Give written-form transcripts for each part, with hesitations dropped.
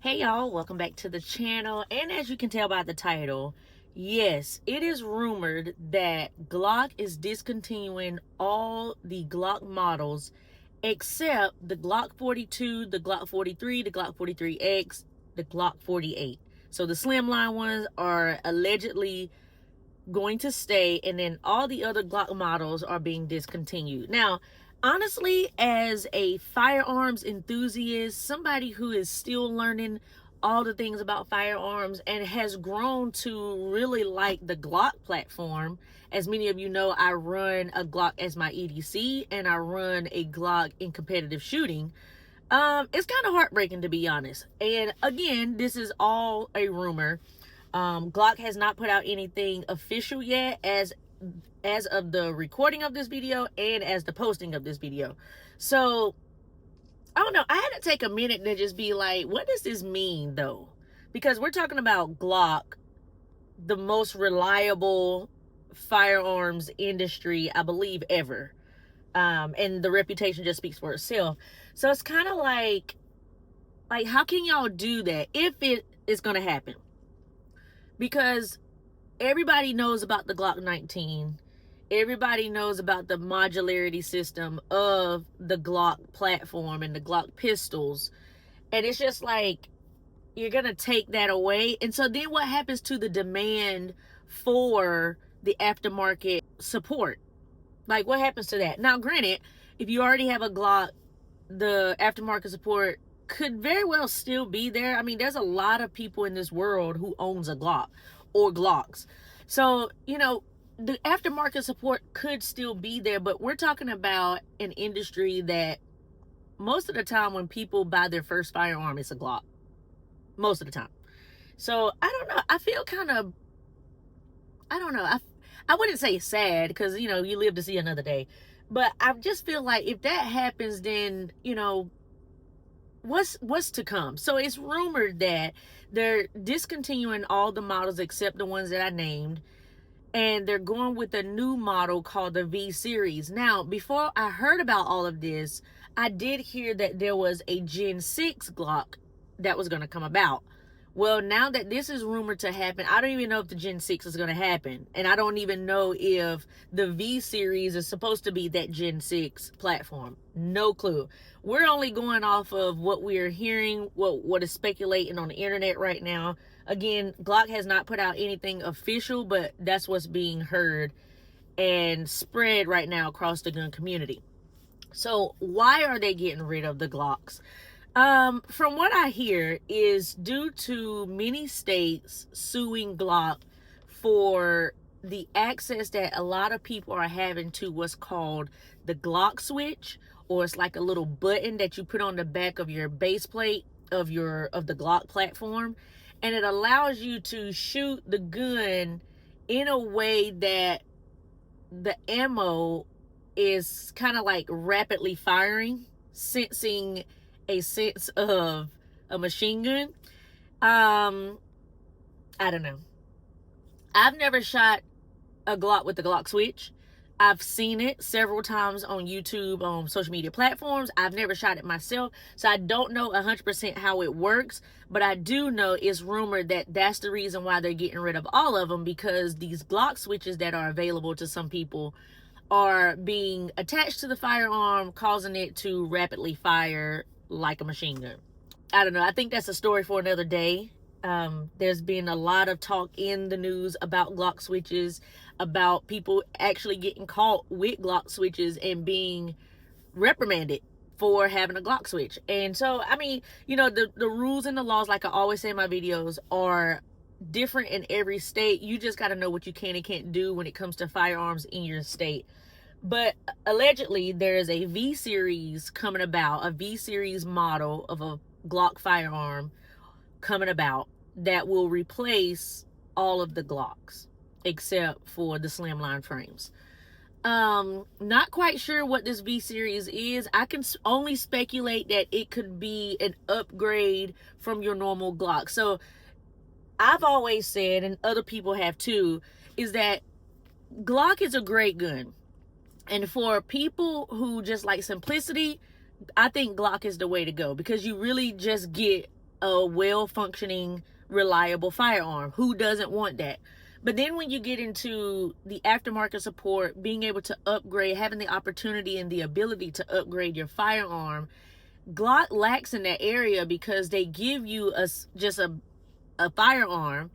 Hey y'all, welcome back to the channel. And as you can tell by the title, yes, it is rumored that Glock is discontinuing all the Glock models except the Glock 42, the Glock 43, the Glock 43X, the Glock 48. So the slimline ones are allegedly going to stay, and then all the other Glock models are being discontinued. Now, honestly, as a firearms enthusiast, somebody who is still learning all the things about firearms and has grown to really like the Glock platform. As many of you know, I run a Glock as my EDC and I run a Glock in competitive shooting. It's kind of heartbreaking, to be honest. And again, this is all a rumor. Glock has not put out anything official yet as of the recording of this video and as the posting of this video. So I don't know, I had to take a minute to just be like, what does this mean though? Because we're talking about Glock, the most reliable firearms industry, I believe, ever. And the reputation just speaks for itself. So it's kind of like how can y'all do that if it is going to happen? Because everybody knows about the Glock 19. Everybody knows about the modularity system of the Glock platform and the Glock pistols. And it's just like, you're going to take that away. And so then what happens to the demand for the aftermarket support? Like, what happens to that? Now, granted, if you already have a Glock, the aftermarket support could very well still be there. I mean, there's a lot of people in this world who owns a Glock or Glocks. So, you know, the aftermarket support could still be there, but we're talking about an industry that most of the time when people buy their first firearm, it's a Glock. Most of the time. So, I don't know. I feel kind of, I don't know. I wouldn't say sad because, you know, you live to see another day. But I just feel like if that happens, then, you know, what's to come? So it's rumored that they're discontinuing all the models except the ones that I named, and they're going with a new model called the V series. Now, before I heard about all of this, I did hear that there was a Gen 6 Glock that was going to come about. Well, now that this is rumored to happen, I don't even know if the Gen 6 is going to happen. And I don't even know if the V series is supposed to be that Gen 6 platform. No clue. We're only going off of what we're hearing, what is speculating on the internet right now. Again, Glock has not put out anything official, but that's what's being heard and spread right now across the gun community. So why are they getting rid of the Glocks? From what I hear is due to many states suing Glock for the access that a lot of people are having to what's called the Glock switch, or it's like a little button that you put on the back of your base plate of the Glock platform, and it allows you to shoot the gun in a way that the ammo is kind of like rapidly firing, sensing a sense of a machine gun. I don't know. I've never shot a Glock with the Glock switch. I've seen it several times on YouTube, on social media platforms. I've never shot it myself, so I don't know 100% how it works, but I do know it's rumored that that's the reason why they're getting rid of all of them, because these Glock switches that are available to some people are being attached to the firearm, causing it to rapidly fire like a machine gun. I don't know. I think that's a story for another day. There's been a lot of talk in the news about Glock switches, about people actually getting caught with Glock switches and being reprimanded for having a Glock switch. And so, I mean, you know, the rules and the laws, like I always say in my videos, are different in every state. You just got to know what you can and can't do when it comes to firearms in your state. But allegedly, there is a V series coming about, a V series model of a Glock firearm coming about that will replace all of the Glocks except for the slimline frames. Not quite sure what this V series is. I can only speculate that it could be an upgrade from your normal Glock. So I've always said, and other people have too, is that Glock is a great gun. And for people who just like simplicity, I think Glock is the way to go, because you really just get a well-functioning, reliable firearm. Who doesn't want that? But then when you get into the aftermarket support, being able to upgrade, having the opportunity and the ability to upgrade your firearm, Glock lacks in that area because they give you just a firearm.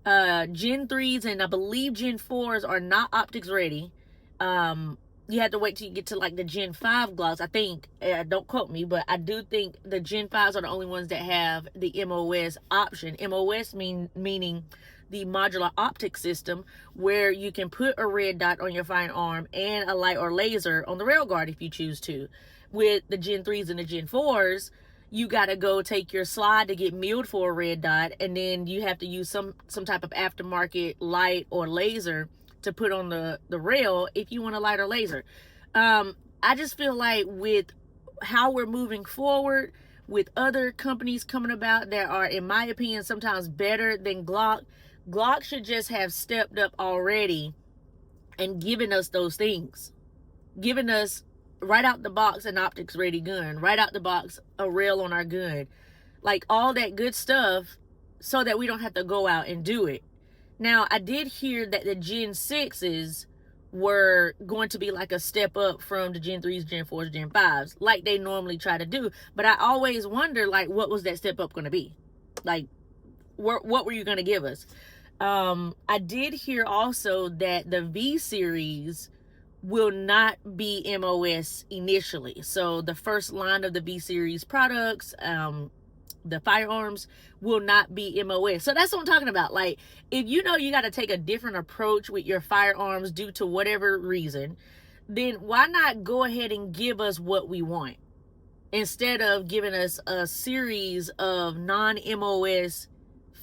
Gen 3s and I believe Gen 4s are not optics ready. You have to wait till you get to like the Gen 5 Glocks. I think, don't quote me, but I do think the Gen 5s are the only ones that have the MOS option. MOS meaning the modular optic system, where you can put a red dot on your firearm and a light or laser on the rail guard if you choose to. With the Gen 3s and the Gen 4s, you got to go take your slide to get milled for a red dot, and then you have to use some type of aftermarket light or laser to put on the rail if you want a light or laser. I just feel like with how we're moving forward, with other companies coming about that are, in my opinion, sometimes better than Glock, Glock should just have stepped up already and given us those things. Given us right out the box an optics ready gun, right out the box a rail on our gun, like all that good stuff, so that we don't have to go out and do it. Now, I did hear that the Gen 6s were going to be like a step up from the Gen 3s, Gen 4s, Gen 5s, like they normally try to do. But I always wonder, like, what was that step up going to be? Like, what were you going to give us? I did hear also that the V series will not be MOS initially. So the first line of the V series products, the firearms, will not be MOS. So that's what I'm talking about. Like, if you know you got to take a different approach with your firearms due to whatever reason, then why not go ahead and give us what we want, instead of giving us a series of non-MOS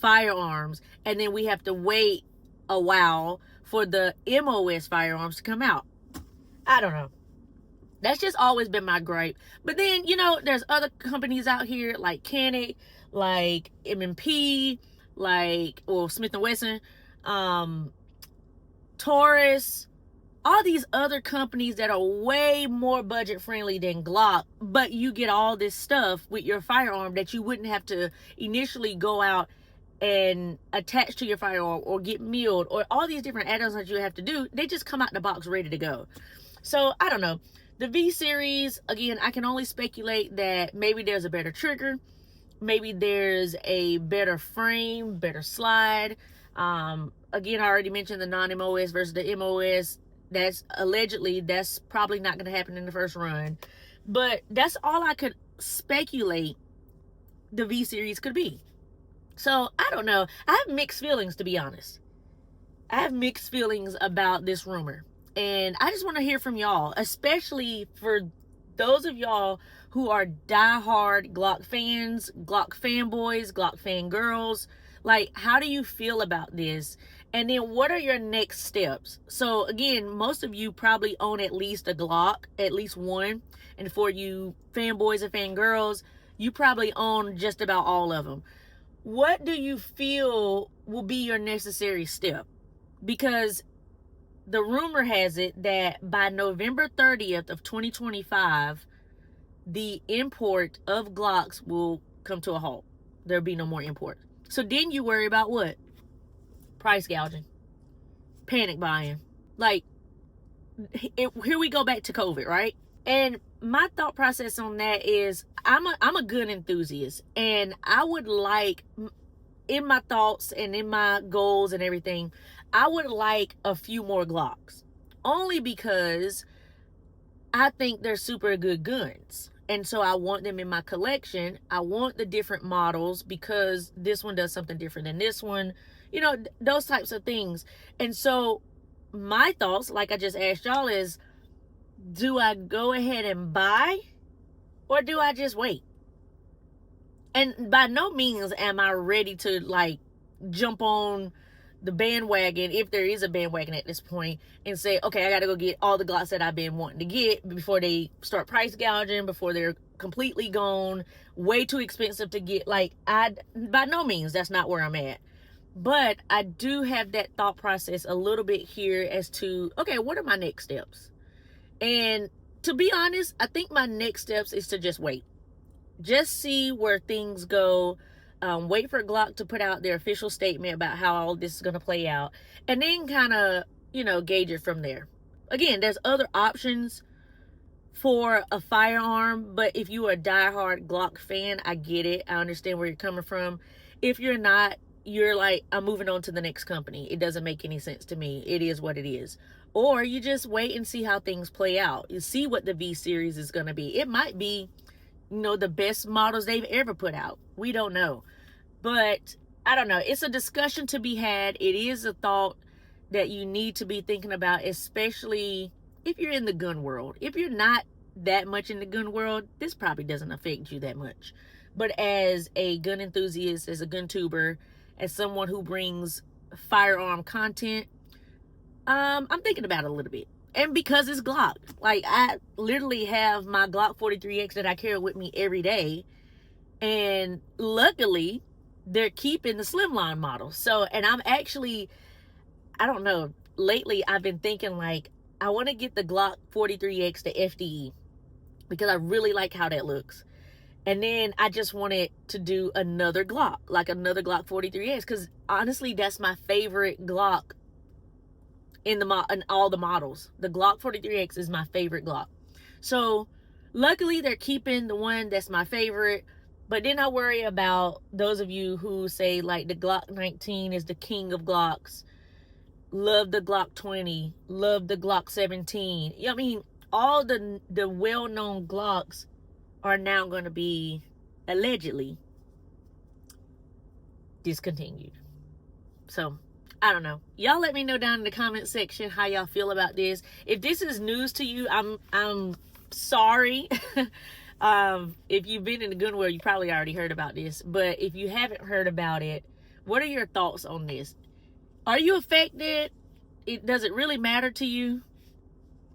firearms and then we have to wait a while for the MOS firearms to come out. I don't know. That's just always been my gripe. But then, you know, there's other companies out here like Canik, like M&P, like, well, Smith & Wesson, Taurus, all these other companies that are way more budget friendly than Glock, but you get all this stuff with your firearm that you wouldn't have to initially go out and attach to your firearm or get milled, or all these different add-ons that you have to do. They just come out the box ready to go. So I don't know. The V series, again, I can only speculate that maybe there's a better trigger, maybe there's a better frame, better slide. Again, I already mentioned the non-MOS versus the MOS. That's probably not going to happen in the first run. But that's all I could speculate the V series could be. So I don't know. I have mixed feelings, to be honest. I have mixed feelings about this rumor. And I just want to hear from y'all, especially for those of y'all who are diehard Glock fans, Glock fanboys, Glock fangirls. Like, how do you feel about this? And then what are your next steps? So again, most of you probably own at least a Glock, at least one. And for you fanboys and fangirls, you probably own just about all of them. What do you feel will be your necessary step? Because the rumor has it that by November 30th of 2025, the import of Glocks will come to a halt. There'll be no more import. So then you worry about what? Price gouging, panic buying. Like, here we go back to COVID, right? And my thought process on that is, I'm a gun enthusiast, and I would like, in my thoughts and in my goals and everything, I would like a few more Glocks, only because I think they're super good guns. And so I want them in my collection. I want the different models because this one does something different than this one, you know, those types of things. And so my thoughts, like I just asked y'all, is, do I go ahead and buy, or do I just wait? And by no means am I ready to like jump on the bandwagon, if there is a bandwagon at this point, and say, okay, I gotta go get all the Glocks that I've been wanting to get before they start price gouging, before they're completely gone, way too expensive to get. Like, by no means, that's not where I'm at. But I do have that thought process a little bit here as to, okay, what are my next steps? And to be honest, I think my next steps is to just wait. Just see where things go. Wait for Glock to put out their official statement about how all this is going to play out, and then kind of, gauge it from there. Again, there's other options for a firearm, but if you are a diehard Glock fan, I get it. I understand where you're coming from. If you're not, you're like, I'm moving on to the next company. It doesn't make any sense to me. It is what it is. Or you just wait and see how things play out. You see what the V series is going to be. It might be, the best models they've ever put out. We don't know. But I don't know. It's a discussion to be had. It is a thought that you need to be thinking about, especially if you're in the gun world. If you're not that much in the gun world, this probably doesn't affect you that much. But as a gun enthusiast, as a gun tuber, as someone who brings firearm content, I'm thinking about it a little bit. And because it's Glock, like, I literally have my Glock 43X that I carry with me every day, and luckily they're keeping the slimline model. So, and I'm actually, I don't know, lately I've been thinking, like, I want to get the Glock 43X to FDE because I really like how that looks. And then I just wanted to do another Glock, like another Glock 43X, because honestly, that's my favorite Glock in all the models. The Glock 43X is my favorite Glock. So luckily they're keeping the one that's my favorite. But then I worry about those of you who say, like, the Glock 19 is the king of Glocks. Love the Glock 20. Love the Glock 17. I mean, all the well-known Glocks are now going to be allegedly discontinued. So, I don't know. Y'all let me know down in the comment section how y'all feel about this. If this is news to you, I'm sorry. If you've been in the gun world, you probably already heard about this. But if you haven't heard about it, what are your thoughts on this? Are you affected? Does it really matter to you?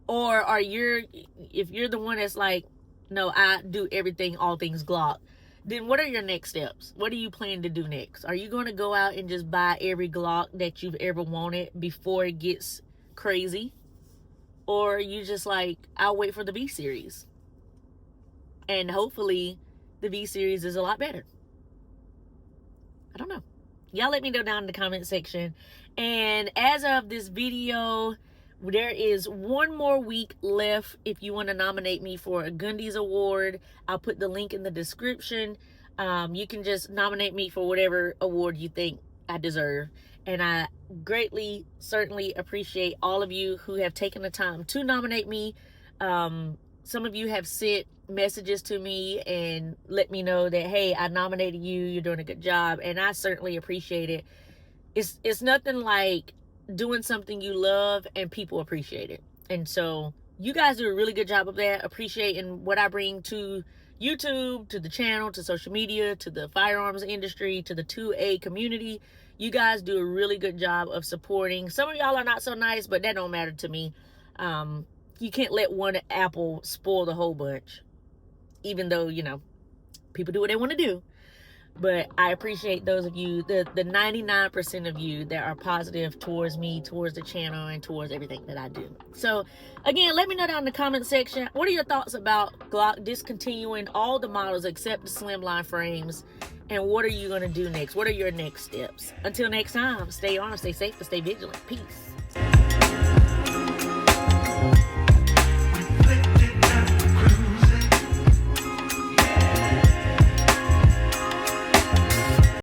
Or if you're the one that's like, no, I do everything, all things Glock, then what are your next steps? What do you plan to do next? Are you going to go out and just buy every Glock that you've ever wanted before it gets crazy? Or are you just like, I'll wait for the V series? And hopefully the V series is a lot better. I don't know. Y'all let me know down in the comment section. And as of this video, there is one more week left if you want to nominate me for a Gundy's Award. I'll put the link in the description. You can just nominate me for whatever award you think I deserve. And I greatly, certainly appreciate all of you who have taken the time to nominate me. Some of you have sent messages to me and let me know that, hey, I nominated you, you're doing a good job, and I certainly appreciate it. It's nothing like doing something you love and people appreciate it. And so you guys do a really good job of that, appreciating what I bring to YouTube, to the channel, to social media, to the firearms industry, to the 2A community. You guys do a really good job of supporting. Some of y'all are not so nice, but that don't matter to me. You can't let one apple spoil the whole bunch, even though, people do what they want to do. But I appreciate those of you, the 99% of you that are positive towards me, towards the channel, and towards everything that I do. So, again, let me know down in the comment section, what are your thoughts about Glock discontinuing all the models except the slimline frames? And what are you going to do next? What are your next steps? Until next time, stay armed, stay safe, and stay vigilant. Peace.